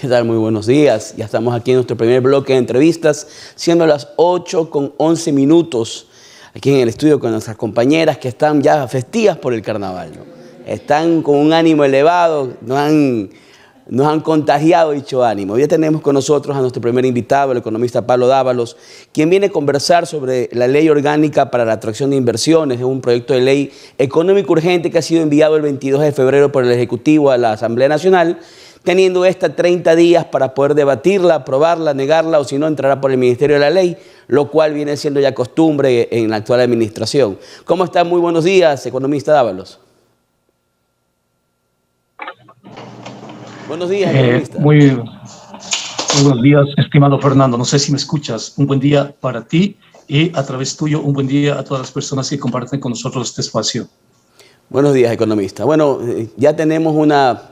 ¿Qué tal? Muy buenos días. Ya estamos aquí en nuestro primer bloque de entrevistas, siendo las 8:11 aquí en el estudio con nuestras compañeras que están ya festivas por el carnaval, ¿no? Están con un ánimo elevado, nos han contagiado dicho ánimo. Ya tenemos con nosotros a nuestro primer invitado, el economista Pablo Dávalos, quien viene a conversar sobre la Ley Orgánica para la Atracción de Inversiones. Es un proyecto de ley económico urgente que ha sido enviado el 22 de febrero por el Ejecutivo a la Asamblea Nacional, teniendo esta 30 días para poder debatirla, aprobarla, negarla o si no entrará por el Ministerio de la Ley, lo cual viene siendo ya costumbre en la actual administración. ¿Cómo está? Muy buenos días, economista Dávalos. Buenos días, economista. Muy buenos días, estimado Fernando. No sé si me escuchas. Un buen día para ti y a través tuyo un buen día a todas las personas que comparten con nosotros este espacio. Buenos días, economista. Bueno, ya tenemos una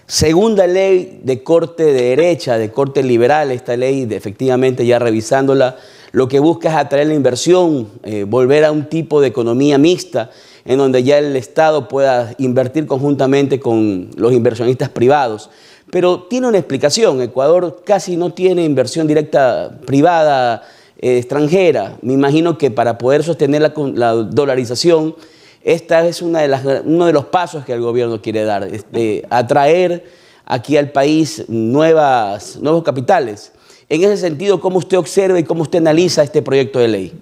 segunda ley de corte de derecha, de corte liberal. Esta ley, efectivamente, ya revisándola, lo que busca es atraer la inversión, volver a un tipo de economía mixta, en donde ya el Estado pueda invertir conjuntamente con los inversionistas privados. Pero tiene una explicación. Ecuador casi no tiene inversión directa privada extranjera. Me imagino que para poder sostener la dolarización, esta es uno de los pasos que el gobierno quiere dar, atraer aquí al país nuevos capitales. En ese sentido, ¿cómo usted observa y cómo usted analiza este proyecto de ley?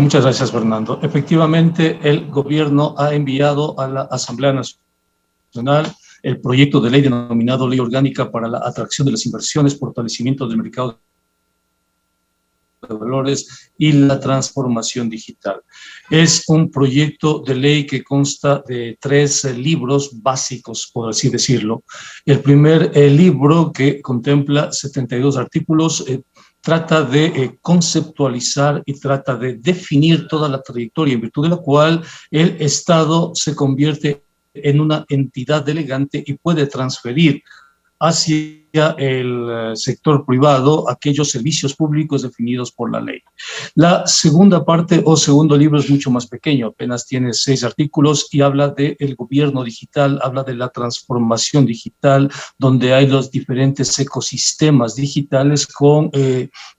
Muchas gracias, Fernando. Efectivamente, el gobierno ha enviado a la Asamblea Nacional el proyecto de ley denominado Ley Orgánica para la Atracción de las Inversiones, Fortalecimiento del Mercado de Valores y la Transformación Digital. Es un proyecto de ley que consta de 3 libros básicos, por así decirlo. El primer libro, que contempla 72 artículos, trata de conceptualizar y trata de definir toda la trayectoria en virtud de la cual el Estado se convierte en una entidad delegante y puede transferir hacia el sector privado aquellos servicios públicos definidos por la ley. La segunda parte o segundo libro es mucho más pequeño, apenas tiene 6 artículos y habla del gobierno digital, habla de la transformación digital, donde hay los diferentes ecosistemas digitales con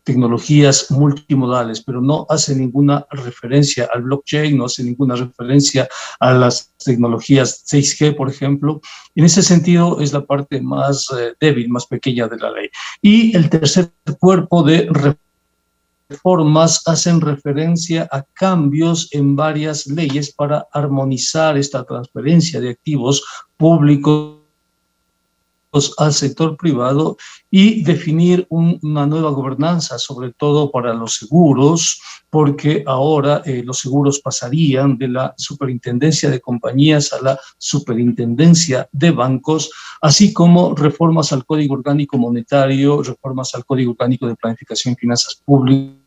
tecnologías multimodales, pero no hace ninguna referencia al blockchain, no hace ninguna referencia a las tecnologías 6G, por ejemplo. En ese sentido es la parte más débil, más pequeña de la ley. Y el tercer cuerpo de reformas hacen referencia a cambios en varias leyes para armonizar esta transferencia de activos públicos al sector privado y definir una nueva gobernanza, sobre todo para los seguros, porque ahora los seguros pasarían de la superintendencia de compañías a la superintendencia de bancos, así como reformas al Código Orgánico Monetario, reformas al Código Orgánico de Planificación y Finanzas Públicas,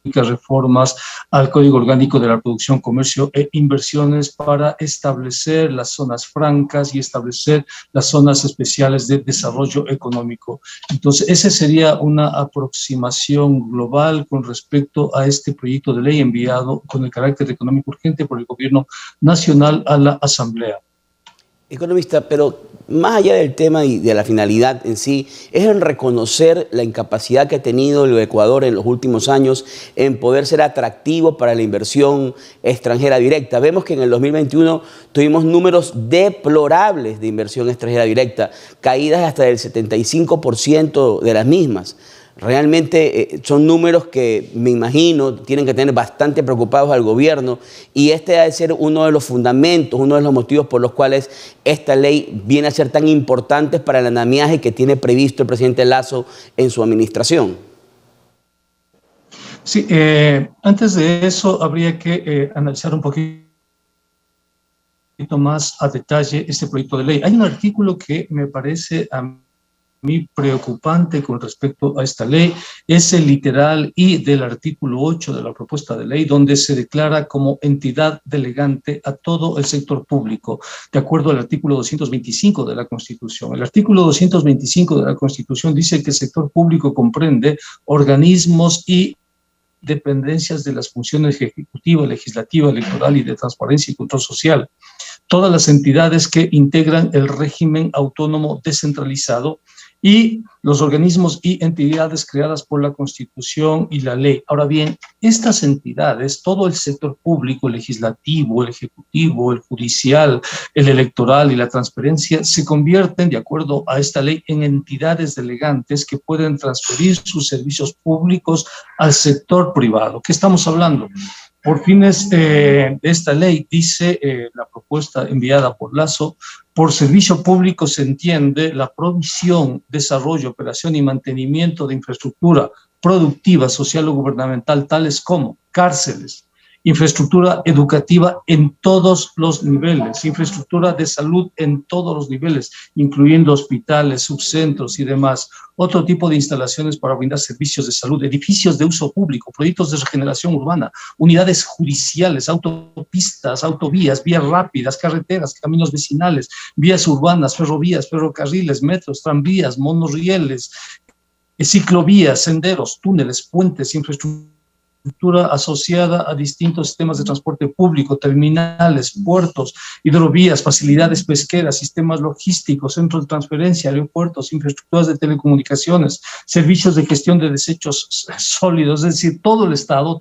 reformas al Código Orgánico de la Producción, Comercio e Inversiones para establecer las zonas francas y establecer las zonas especiales de desarrollo económico. Entonces, esa sería una aproximación global con respecto a este proyecto de ley enviado con el carácter económico urgente por el Gobierno Nacional a la Asamblea. Economista, pero más allá del tema y de la finalidad en sí, es en reconocer la incapacidad que ha tenido el Ecuador en los últimos años en poder ser atractivo para la inversión extranjera directa. Vemos que en el 2021 tuvimos números deplorables de inversión extranjera directa, caídas hasta del 75% de las mismas. Realmente son números que me imagino tienen que tener bastante preocupados al gobierno y este ha de ser uno de los fundamentos, uno de los motivos por los cuales esta ley viene a ser tan importante para el andamiaje que tiene previsto el presidente Lasso en su administración. Sí, antes de eso habría que analizar un poquito más a detalle este proyecto de ley. Hay un artículo que me parece a mí preocupante con respecto a esta ley, es el literal I del artículo 8 de la propuesta de ley, donde se declara como entidad delegante a todo el sector público, de acuerdo al artículo 225 de la Constitución. El artículo 225 de la Constitución dice que el sector público comprende organismos y dependencias de las funciones ejecutiva, legislativa, electoral y de transparencia y control social. todas las entidades que integran el régimen autónomo descentralizado y los organismos y entidades creadas por la Constitución y la ley. Ahora bien, estas entidades, todo el sector público, el legislativo, el ejecutivo, el judicial, el electoral y la transparencia, se convierten, de acuerdo a esta ley, en entidades delegantes que pueden transferir sus servicios públicos al sector privado. ¿Qué estamos hablando? Por fines de esta ley, dice la propuesta enviada por Lasso, por servicio público se entiende la provisión, desarrollo, operación y mantenimiento de infraestructura productiva, social o gubernamental, tales como cárceles, infraestructura educativa en todos los niveles, infraestructura de salud en todos los niveles, incluyendo hospitales, subcentros y demás, otro tipo de instalaciones para brindar servicios de salud, edificios de uso público, proyectos de regeneración urbana, unidades judiciales, autopistas, autovías, vías rápidas, carreteras, caminos vecinales, vías urbanas, ferrovías, ferrocarriles, metros, tranvías, monorrieles, ciclovías, senderos, túneles, puentes, infraestructura asociada a distintos sistemas de transporte público, terminales, puertos, hidrovías, facilidades pesqueras, sistemas logísticos, centros de transferencia, aeropuertos, infraestructuras de telecomunicaciones, servicios de gestión de desechos sólidos, es decir, todo el Estado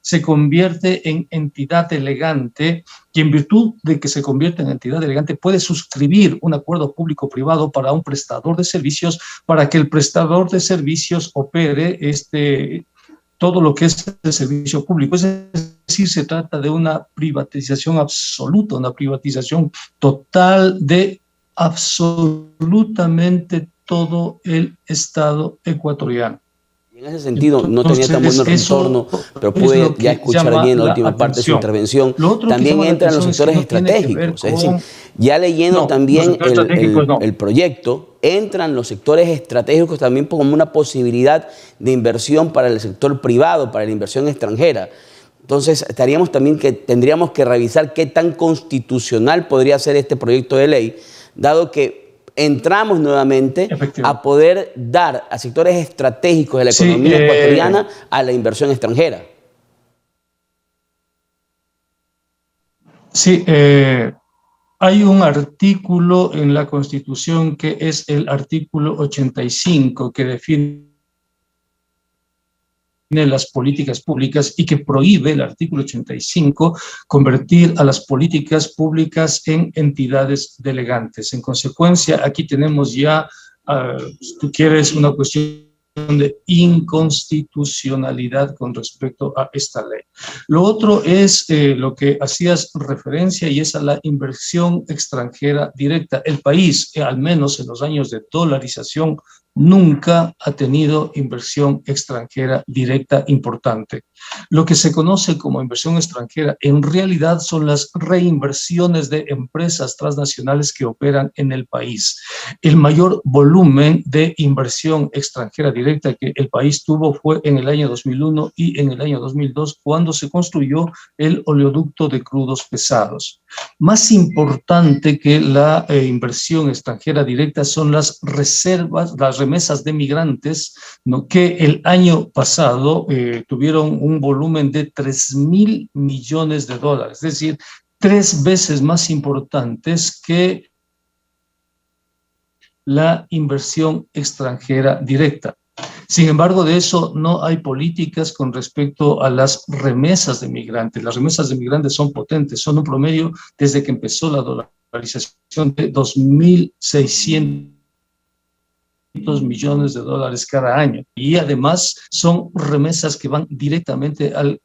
se convierte en entidad delegante y en virtud de que se convierte en entidad delegante puede suscribir un acuerdo público-privado para un prestador de servicios para que el prestador de servicios opere todo lo que es el servicio público. Es decir, se trata de una privatización absoluta, una privatización total de absolutamente todo el Estado ecuatoriano. En ese sentido, no tenía tan buen retorno, pero pude ya escuchar bien la última parte de su intervención. También entran los sectores estratégicos, es decir, ya leyendo también el proyecto, entran los sectores estratégicos también como una posibilidad de inversión para el sector privado, para la inversión extranjera. Entonces, tendríamos que revisar qué tan constitucional podría ser este proyecto de ley, dado que entramos nuevamente a poder dar a sectores estratégicos de la economía ecuatoriana a la inversión extranjera. Sí, hay un artículo en la Constitución que es el artículo 85 que define las políticas públicas y que prohíbe, el artículo 85, convertir a las políticas públicas en entidades delegantes. En consecuencia, aquí tenemos ya, si tú quieres, una cuestión de inconstitucionalidad con respecto a esta ley. Lo otro es lo que hacías referencia y es a la inversión extranjera directa. El país, al menos en los años de dolarización, nunca ha tenido inversión extranjera directa importante. Lo que se conoce como inversión extranjera en realidad son las reinversiones de empresas transnacionales que operan en el país. El mayor volumen de inversión extranjera directa que el país tuvo fue en el año 2001 y en el año 2002 cuando se construyó el oleoducto de crudos pesados. Más importante que la inversión extranjera directa son las reservas, las remesas de migrantes, ¿no?, que el año pasado tuvieron un volumen de 3.000 millones de dólares, es decir, 3 veces más importantes que la inversión extranjera directa. Sin embargo, de eso no hay políticas con respecto a las remesas de migrantes. Las remesas de migrantes son potentes, son un promedio desde que empezó la dolarización de 2.600 millones de dólares cada año. Y además son remesas que van directamente al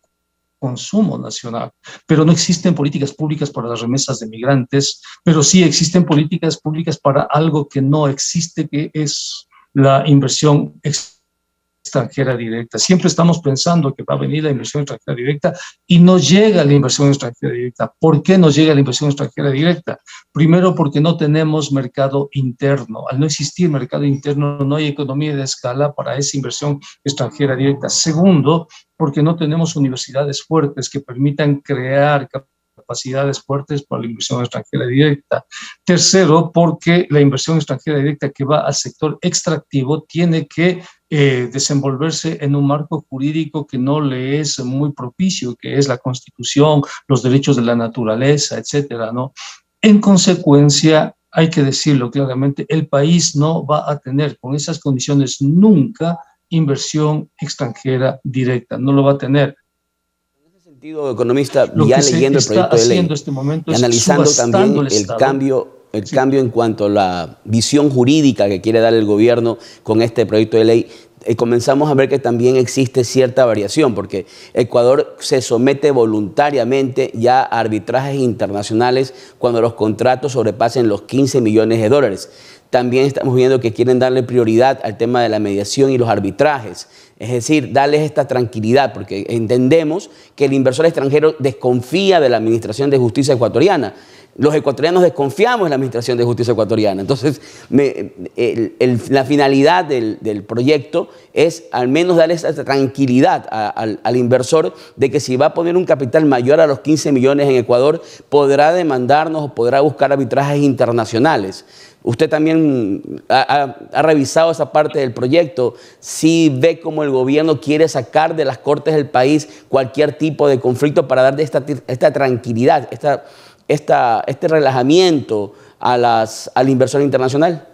consumo nacional. Pero no existen políticas públicas para las remesas de migrantes, pero sí existen políticas públicas para algo que no existe, que es la inversión extranjera directa. Siempre estamos pensando que va a venir la inversión extranjera directa y no llega la inversión extranjera directa. ¿Por qué no llega la inversión extranjera directa? Primero, porque no tenemos mercado interno. Al no existir mercado interno, no hay economía de escala para esa inversión extranjera directa. Segundo, porque no tenemos universidades fuertes que permitan crear capacidades fuertes para la inversión extranjera directa. Tercero, porque la inversión extranjera directa que va al sector extractivo tiene que desenvolverse en un marco jurídico que no le es muy propicio, que es la Constitución, los derechos de la naturaleza, etcétera, ¿no? En consecuencia, hay que decirlo claramente, el país no va a tener con esas condiciones nunca inversión extranjera directa, no lo va a tener. En ese sentido, economista, Lo ya que se leyendo el está proyecto de haciendo en ley este momento y es analizando subastando también el Estado. el Sí. cambio en cuanto a la visión jurídica que quiere dar el gobierno con este proyecto de ley, comenzamos a ver que también existe cierta variación, porque Ecuador se somete voluntariamente ya a arbitrajes internacionales cuando los contratos sobrepasen los 15 millones de dólares. También estamos viendo que quieren darle prioridad al tema de la mediación y los arbitrajes. Es decir, darles esta tranquilidad, porque entendemos que el inversor extranjero desconfía de la Administración de Justicia ecuatoriana. Los ecuatorianos desconfiamos en la Administración de Justicia ecuatoriana. Entonces, la finalidad del proyecto es al menos darle esa tranquilidad al inversor de que si va a poner un capital mayor a los 15 millones en Ecuador, podrá demandarnos o podrá buscar arbitrajes internacionales. Usted también ha revisado esa parte del proyecto. ¿Sí ve cómo el gobierno quiere sacar de las cortes del país cualquier tipo de conflicto para darle esta tranquilidad, este relajamiento al inversor internacional?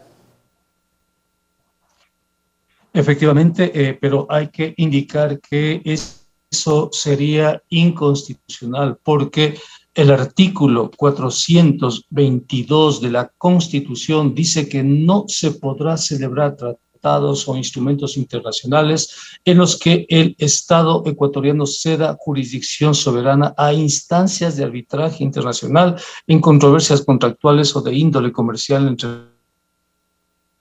Efectivamente, pero hay que indicar que eso sería inconstitucional porque el artículo 422 de la Constitución dice que no se podrá celebrar tratados o instrumentos internacionales en los que el Estado ecuatoriano ceda jurisdicción soberana a instancias de arbitraje internacional en controversias contractuales o de índole comercial entre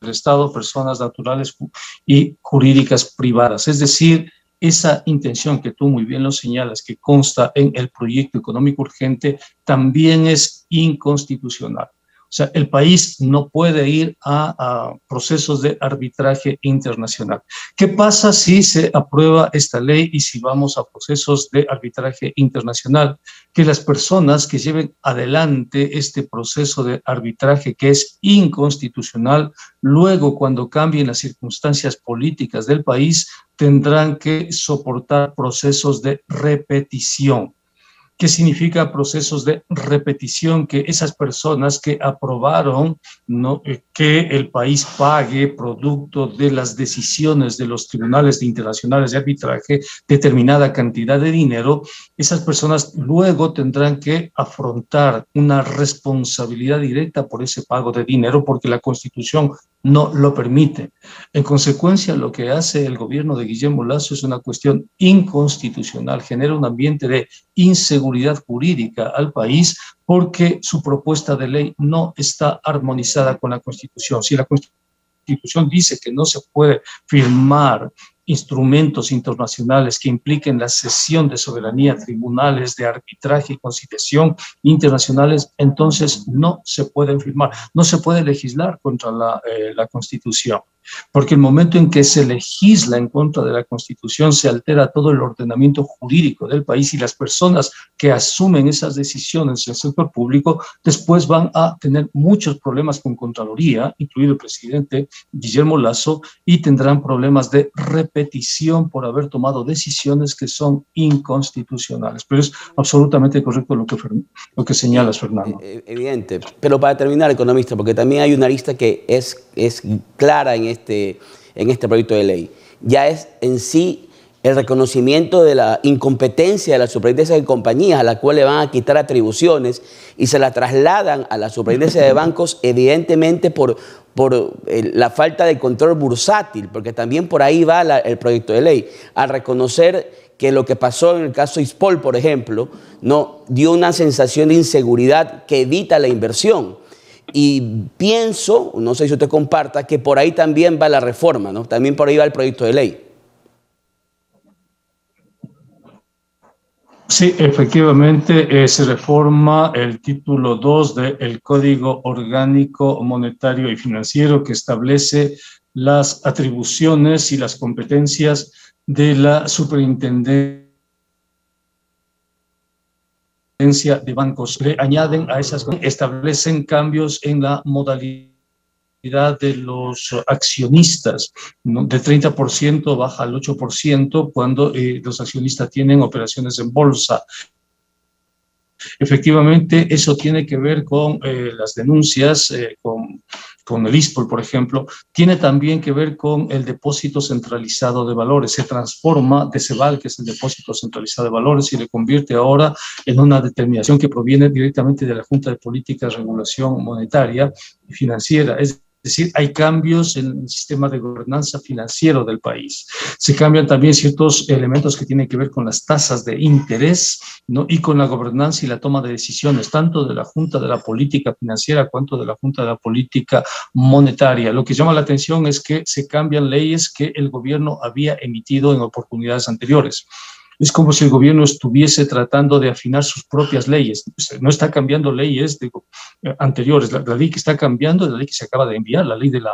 el Estado, personas naturales y jurídicas privadas. Es decir, esa intención que tú muy bien lo señalas, que consta en el proyecto económico urgente, también es inconstitucional. O sea, el país no puede ir a procesos de arbitraje internacional. ¿Qué pasa si se aprueba esta ley y si vamos a procesos de arbitraje internacional? Que las personas que lleven adelante este proceso de arbitraje que es inconstitucional, luego cuando cambien las circunstancias políticas del país, tendrán que soportar procesos de repetición. ¿Qué significa procesos de repetición? Que esas personas que aprobaron, ¿no?, que el país pague producto de las decisiones de los tribunales internacionales de arbitraje determinada cantidad de dinero, esas personas luego tendrán que afrontar una responsabilidad directa por ese pago de dinero porque la Constitución no lo permite. En consecuencia, lo que hace el gobierno de Guillermo Lasso es una cuestión inconstitucional, genera un ambiente de inseguridad jurídica al país porque su propuesta de ley no está armonizada con la Constitución. Si la Constitución dice que no se puede firmar instrumentos internacionales que impliquen la cesión de soberanía a tribunales de arbitraje y conciliación internacionales, entonces no se pueden firmar, no se puede legislar contra la Constitución. Porque el momento en que se legisla en contra de la Constitución se altera todo el ordenamiento jurídico del país y las personas que asumen esas decisiones en el sector público después van a tener muchos problemas con Contraloría, incluido el presidente Guillermo Lasso, y tendrán problemas de repetición por haber tomado decisiones que son inconstitucionales. Pero es absolutamente correcto lo que señalas, Fernando. Evidente. Pero para terminar, economista, porque también hay una lista que es clara en este proyecto de ley. Ya es en sí el reconocimiento de la incompetencia de la superintendencia de compañías a la cual le van a quitar atribuciones y se la trasladan a la superintendencia de bancos, evidentemente por la falta de control bursátil, porque también por ahí va el proyecto de ley, al reconocer que lo que pasó en el caso Ispol, por ejemplo, no dio una sensación de inseguridad que evita la inversión. Y pienso, no sé si usted comparta, que por ahí también va la reforma, ¿no? También por ahí va el proyecto de ley. Sí, efectivamente, se reforma el título 2 del Código Orgánico Monetario y Financiero que establece las atribuciones y las competencias de la superintendencia de bancos. Le añaden a esas, establecen cambios en la modalidad de los accionistas, ¿no? De 30% baja al 8% cuando los accionistas tienen operaciones en bolsa. Efectivamente, eso tiene que ver con las denuncias, con el ISPOL, por ejemplo. Tiene también que ver con el depósito centralizado de valores. Se transforma de CEVAL, que es el depósito centralizado de valores, y le convierte ahora en una determinación que proviene directamente de la Junta de Política de Regulación Monetaria y Financiera. Es decir, hay cambios en el sistema de gobernanza financiero del país. Se cambian también ciertos elementos que tienen que ver con las tasas de interés, ¿no? Y con la gobernanza y la toma de decisiones, tanto de la Junta de la Política Financiera cuanto de la Junta de la Política Monetaria. Lo que llama la atención es que se cambian leyes que el gobierno había emitido en oportunidades anteriores. Es como si el gobierno estuviese tratando de afinar sus propias leyes. No está cambiando leyes anteriores. La ley que está cambiando es la ley que se acaba de enviar, la ley del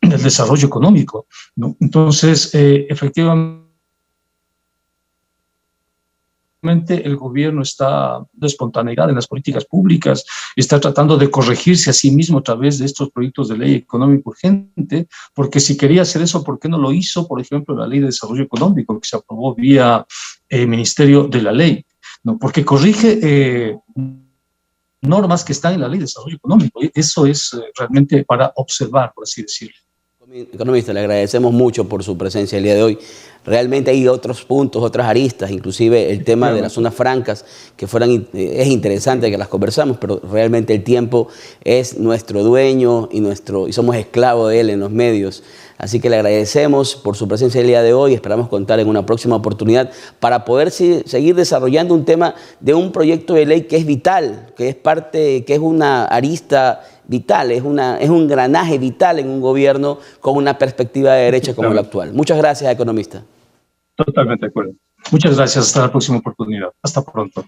desarrollo económico, ¿no? Entonces, efectivamente, el gobierno está de espontaneidad en las políticas públicas, está tratando de corregirse a sí mismo a través de estos proyectos de ley económico urgente, porque si quería hacer eso, ¿por qué no lo hizo, por ejemplo, la ley de desarrollo económico que se aprobó vía Ministerio de la Ley? ¿No? Porque corrige normas que están en la ley de desarrollo económico. Eso es realmente para observar, por así decirlo. Economista, le agradecemos mucho por su presencia el día de hoy. Realmente hay otros puntos, otras aristas, inclusive el tema de las zonas francas, que es interesante que las conversamos, pero realmente el tiempo es nuestro dueño y somos esclavos de él en los medios. Así que le agradecemos por su presencia el día de hoy. Esperamos contar en una próxima oportunidad para poder seguir desarrollando un tema de un proyecto de ley que es vital, que es una arista vital, es un engranaje vital en un gobierno con una perspectiva de derecha como la actual. Muchas gracias, economista. Totalmente de acuerdo. Muchas gracias. Hasta la próxima oportunidad. Hasta pronto.